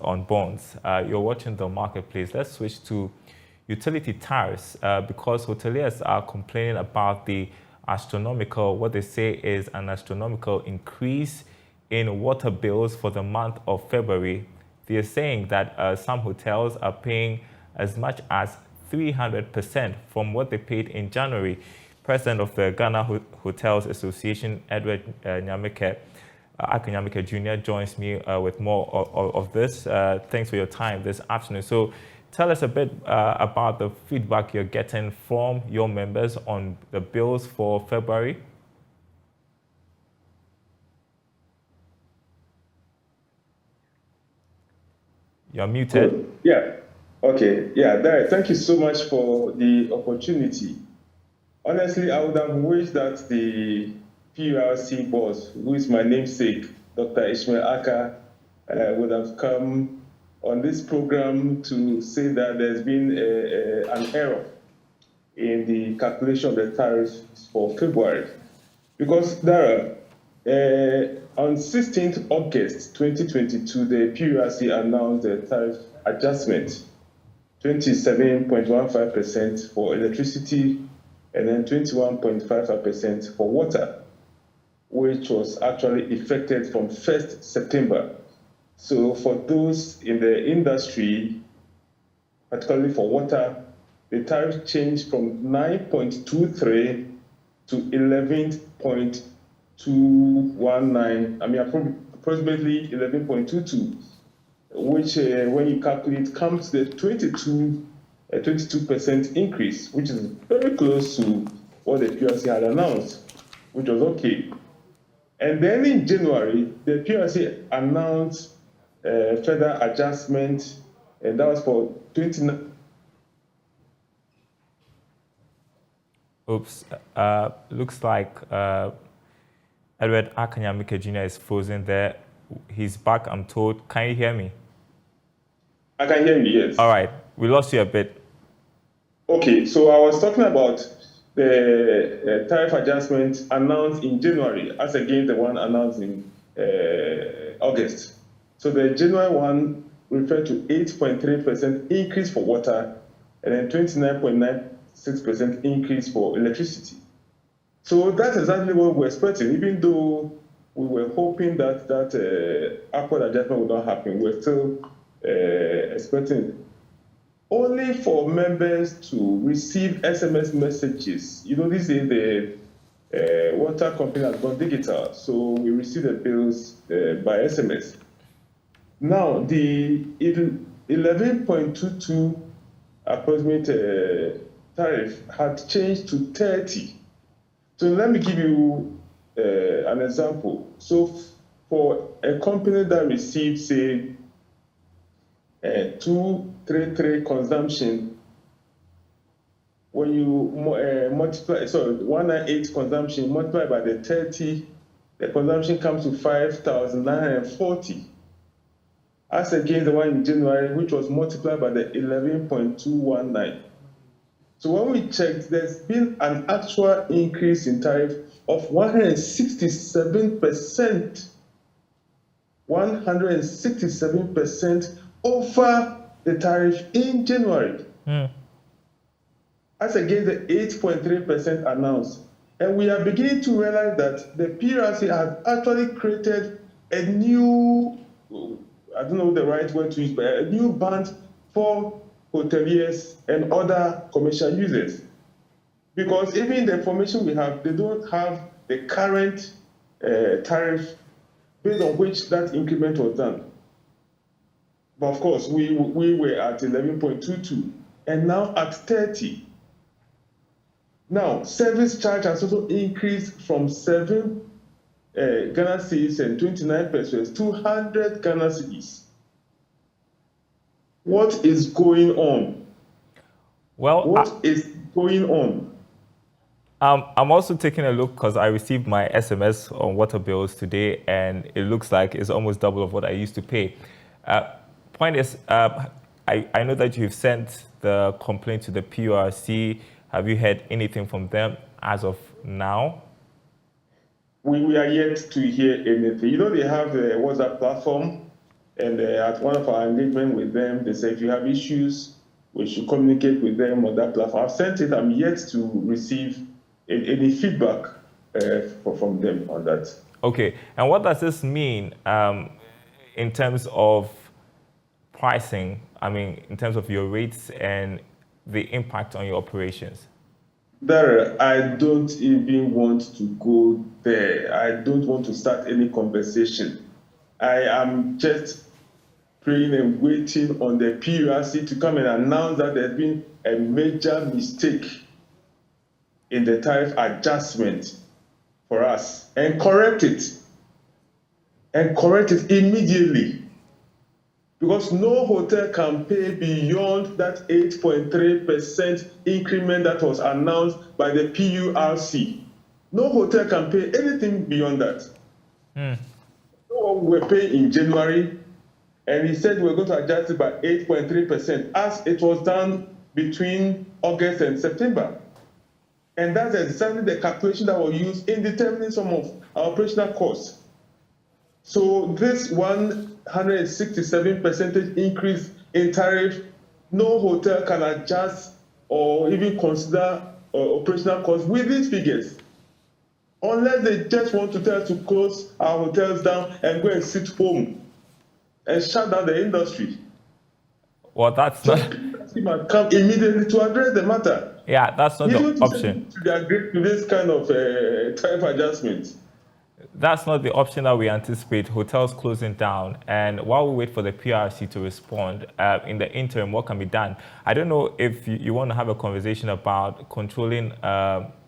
on bonds. You're watching the marketplace. Let's switch to utility tariffs because hoteliers are complaining about the astronomical, what they say is an astronomical increase in water bills for the month of February. They are saying that some hotels are paying as much as 300% from what they paid in January. President of the Ghana Hotels Association, Edward Nyameke Jr. joins me with more of this. Thanks for your time this afternoon. So tell us a bit about the feedback you're getting from your members on the bills for February. You're muted. Good. Yeah. Okay. Yeah, Derek, thank you so much for the opportunity. Honestly, I would have wished that the PRC boss, who is my namesake, Dr. Ishmael Aka, would have come on this program to say that there's been an error in the calculation of the tariffs for February. Because there on 16th August 2022, the PRC announced the tariff adjustment, 27.15% for electricity, and then 21.55% for water, which was actually effected from 1st September. So for those in the industry, particularly for water, the tariff changed from 9.23 to 11.219, approximately 11.22, which when you calculate comes to the 22% increase, which is very close to what the PRC had announced, which was okay. And then in January, the PRC announced further adjustment, and that was for 29. Oops. Looks like Edward Akanyamike Jr. is frozen there. He's back, I'm told. Can you hear me? I can hear you, yes. All right. We lost you a bit. Okay, so I was talking about the tariff adjustment announced in January, as against the one announced in August. So the January one referred to 8.3% increase for water and then 29.96% increase for electricity. So that's exactly what we're expecting. Even though we were hoping that upward adjustment would not happen, we're still expecting only for members to receive SMS messages. You know, this is the water company has gone digital, so we receive the bills by SMS. Now, the 11.22 approximate tariff had changed to 30. So let me give you an example. So for a company that receives, say, 233 consumption, when you multiply, 198 consumption, multiply by the 30, the consumption comes to 5,940. As against the one in January, which was multiplied by the 11.219. So when we checked, there's been an actual increase in tariff of 167%. 167% over the tariff in January. As against the 8.3% announced. And we are beginning to realize that the PRC has actually created a new, I don't know the right word to use, but a new band for hoteliers and other commercial users. Because even the information we have, they don't have the current tariff based on which that increment was done. But of course, we were at 11.22 and now at 30. Now, service charge has also increased from 7 Ghana cedis and 29 pesos to 100 Ghana cedis. What is going on? Well, what is going on? I'm also taking a look because I received my SMS on water bills today, and it looks like it's almost double of what I used to pay. Point is, I know that you've sent the complaint to the PRC. Have you heard anything from them as of now? We are yet to hear anything. You know, they have the WhatsApp platform, And at one of our engagement with them, they said, if you have issues, we should communicate with them on that platform. I've sent it. I'm yet to receive any feedback from them on that. Okay. And what does this mean in terms of pricing? I mean, in terms of your rates and the impact on your operations? There, I don't even want to go there. I don't want to start any conversation. I am just praying and waiting on the PRC to come and announce that there's been a major mistake in the tariff adjustment for us, and correct it immediately. Because no hotel can pay beyond that 8.3% increment that was announced by the PURC. No hotel can pay anything beyond that. No one will pay in January, and he said we're going to adjust it by 8.3%, as it was done between August and September. And that's exactly the calculation that was used in determining some of our operational costs. So this 167% increase in tariff, no hotel can adjust or even consider operational costs with these figures, unless they just want to tell us to close our hotels down and go and sit home and shut down the industry. Well, that's not. Must come immediately to address the matter. Yeah, that's not the option. To agree to this kind of tariff adjustment. That's not the option that we anticipate, hotels closing down. And while we wait for the PRC to respond, in the interim, what can be done? I don't know if you want to have a conversation about controlling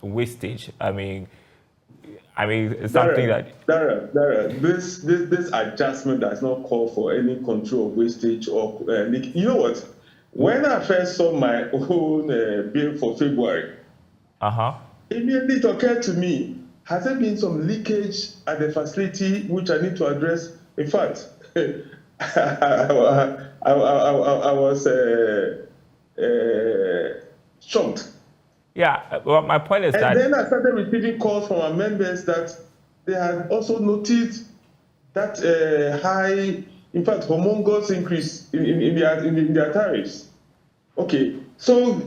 wastage. I mean, it's something Dara, this adjustment does not call for any control of wastage or leak. You know what? When I first saw my own bill for February, immediately it occurred to me, has there been some leakage at the facility which I need to address? In fact, I was shocked. Yeah, well, my point is that... And then I started receiving calls from our members that they had also noticed that high, in fact, humongous increase in their tariffs. Okay, so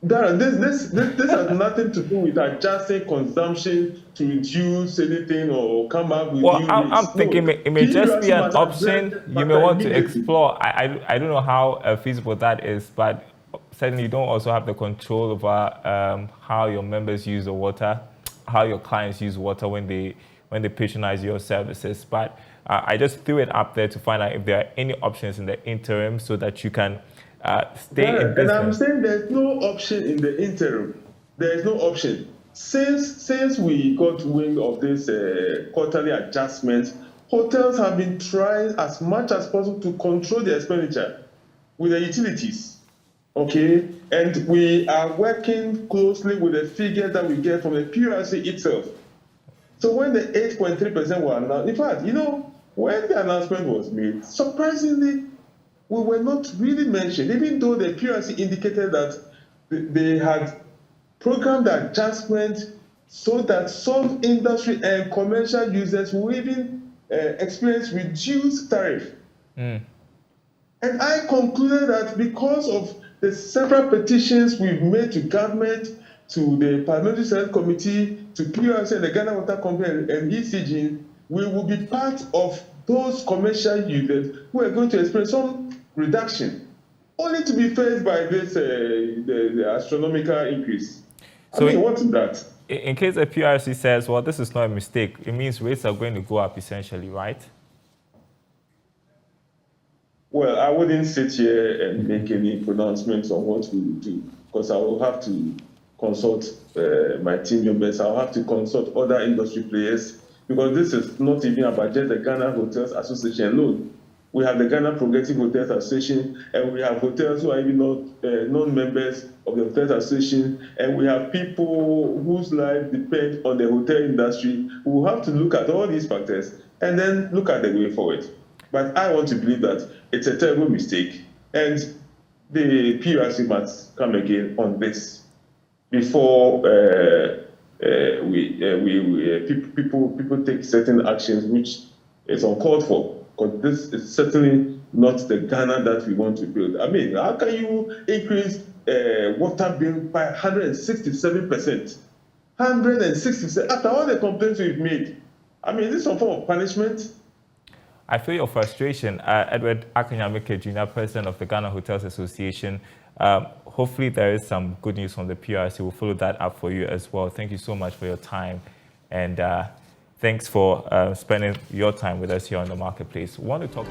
Darren, this has nothing to do with adjusting consumption to reduce anything or come up with new I'm thinking it may just be an option you may want to explore. I don't know how feasible that is, but certainly you don't also have the control over how your members use the water, how your clients use water when they patronize your services. But I just threw it up there to find out if there are any options in the interim so that you can stay in business. And I'm saying there's no option in the interim. There is no option. Since we got wind of this quarterly adjustment, hotels have been trying as much as possible to control their expenditure with the utilities. Okay, and we are working closely with the figures that we get from the PRC itself. So when the 8.3% were announced, in fact, you know, when the announcement was made, surprisingly, we were not really mentioned, even though the PRC indicated that they had programmed the adjustment so that some industry and commercial users will even experience reduced tariff. And I concluded that because of the several petitions we've made to government, to the Parliamentary Select Committee, to PRC and the Ghana Water Company and ECG, we will be part of those commercial users who are going to experience some reduction, only to be faced by this the astronomical increase. So what's that? In case the PRC says, well, this is not a mistake, it means rates are going to go up essentially, right? Well, I wouldn't sit here and make any pronouncements on what we will do, because I will have to consult my team members. I'll have to consult other industry players, because this is not even about just the Ghana Hotels Association alone. We have the Ghana Progressive Hotels Association, and we have hotels who are even not non-members of the Hotels Association, and we have people whose life depends on the hotel industry. We will have to look at all these factors and then look at the way forward. But I want to believe that it's a terrible mistake, and the PRC must come again on this before people take certain actions which is uncalled for. because this is certainly not the Ghana that we want to build. I mean, how can you increase water bill by 167%? 167 after all the complaints we've made. I mean, is this some form of punishment? I feel your frustration. Edward Akanyamike, Junior President of the Ghana Hotels Association. Hopefully there is some good news from the PRC. We'll follow that up for you as well. Thank you so much for your time. And thanks for spending your time with us here on the marketplace. We want to talk